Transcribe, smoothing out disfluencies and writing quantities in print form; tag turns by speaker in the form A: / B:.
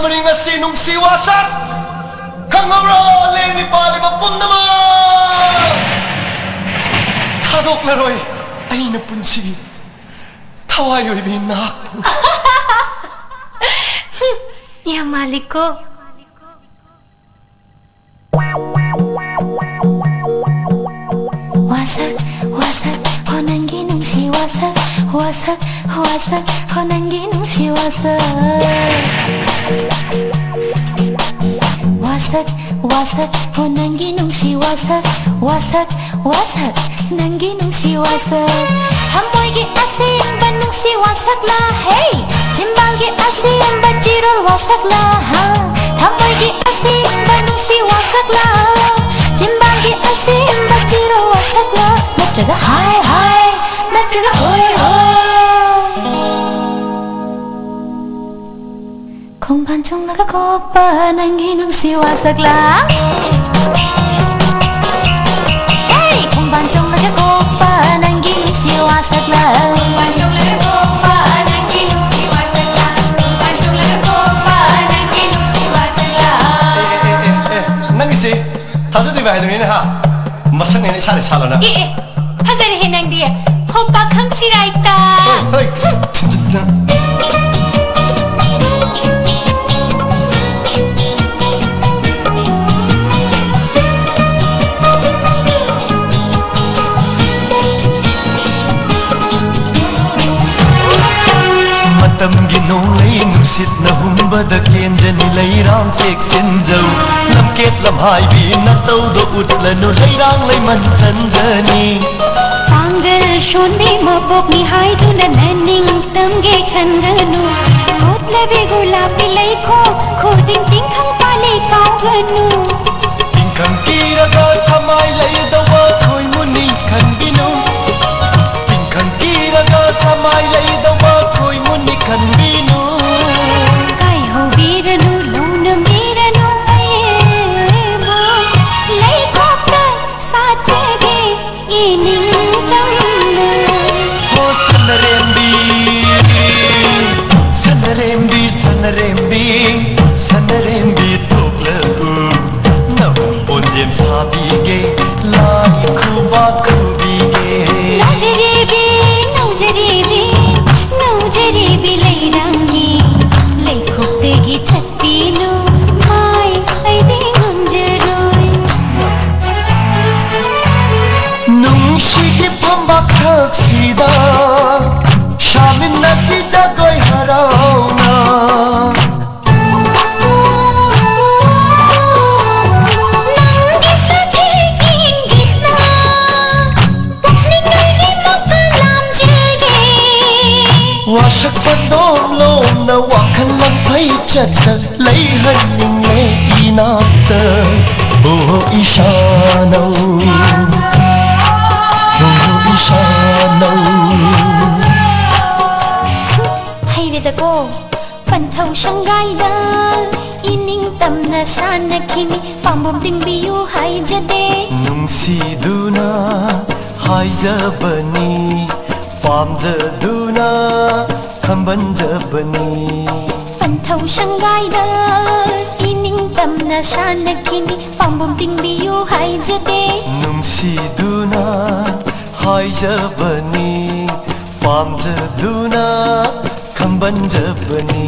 A: ꯊꯥꯖꯕꯅꯤ ꯉꯁꯤ ꯅꯨꯡꯁꯤ ꯋꯥꯁꯛ ꯈꯪꯍꯧꯔꯣ ꯂꯦꯡꯉꯤ ꯄꯥꯜꯂꯤꯕ ꯄꯨꯝꯅꯃꯛ ꯊꯥꯗꯣꯛꯂꯔꯣꯏ ꯑꯩꯅ ꯄꯨꯟꯁꯤꯒꯤ ꯊꯋꯥꯏ ꯑꯣꯏꯕꯤ ꯅꯍꯥꯛꯄꯨ
B: ꯌꯥꯝ ꯃꯥꯜꯂꯤꯀꯣ
C: wasak wasak honangi nungsi wasak wasak wasak honangi nungsi wasak wasak wasak honangi nungsi wasak wasak wasak nangi nungsi wasak hamoy gi asin ba nungsi wasak la hey jimbal gi asin ba jirol wasak la ha hamoy gi asin ba nungsi wasak la jimbal gi asin ba jirol wasak la natraga hai hai natraga oi oi kung panchong nakakopa nangi nungsi wasak la hey kung panchong nakakopa nangi nungsi wasak la kung panchong nakakopa nangi nungsi wasak la kung panchong nakakopa nangi nungsi wasak la
A: ꯅꯪꯒꯤꯁꯤ ꯊꯥꯖꯗ꯭ꯔꯤꯕ ꯍꯥꯏꯗꯨꯅꯤꯅꯦ ꯍꯥ ꯃꯁꯛꯅꯦꯅ ꯏꯁꯥꯅ ꯁꯥꯠꯂꯣꯅ
B: ꯐꯖꯔꯦꯍꯦ ꯅꯪꯗꯤ ꯍꯣꯄꯥ ꯈꯪꯁꯤꯔꯥꯏꯇ
A: ꯍꯣꯏ ꯃꯇꯝꯒꯤ ꯅꯣꯡꯂꯩ ꯅꯨꯡꯁꯤꯠꯅ ꯍꯨꯝꯕꯗ ꯀꯦꯟꯖꯅꯤ ꯂꯩꯔꯥꯡ ꯆꯦꯛꯁꯤꯟꯖꯧ ꯂꯝꯀꯦꯠ ꯂꯝꯍꯥꯏꯕꯤ ꯅꯇꯧꯗꯣ ꯎꯠꯂꯅꯨ ꯂꯩꯔꯥꯡ ꯂꯩꯃꯟ ꯆꯟꯖꯅꯤ
C: पांगल शोनी मबोकनी हाइदुना ननिंग तमगे खनगनु कोतलबे गुलाबी लैखो खोदिंग तिंखंग पाले कागनु
A: तिंखंग कीरगा समाय लैदवा खोय मुनि खनबिनु तिंखंग कीरगा समाय लैदवा खोय मुनि खनबिनु
C: काय हो वीरनु लोन वीरनु एबो लैखोक साचगे inning
A: Sanarembi, sanarembi, sanarembi toklagu Nabung bonjem sabige, lai kuba kubige
C: Naujarebi, naujarebi, naujarebi leirangi Leikhoptegi thakpinu, mai aidi ngunjaroi
A: Nungshigi pambak thaksida Shamin nasi jagoy harauna
C: Nangi sakhe ingitna Pukning nagi makalam jage
A: Wasak bandom lom na wakal lang phay chatta Lay haning le inakta Oh ishanaw Oh ishanaw
C: Ko panthau shangai da ining tamna sana khini pambom ting biu hai jade
A: nungsiduna haijabani pamjaduna khambanjabani
C: panthau shangai da ining tamna sana khini pambom ting biu hai jade
A: nungsiduna haijabani pamjaduna khambanjabani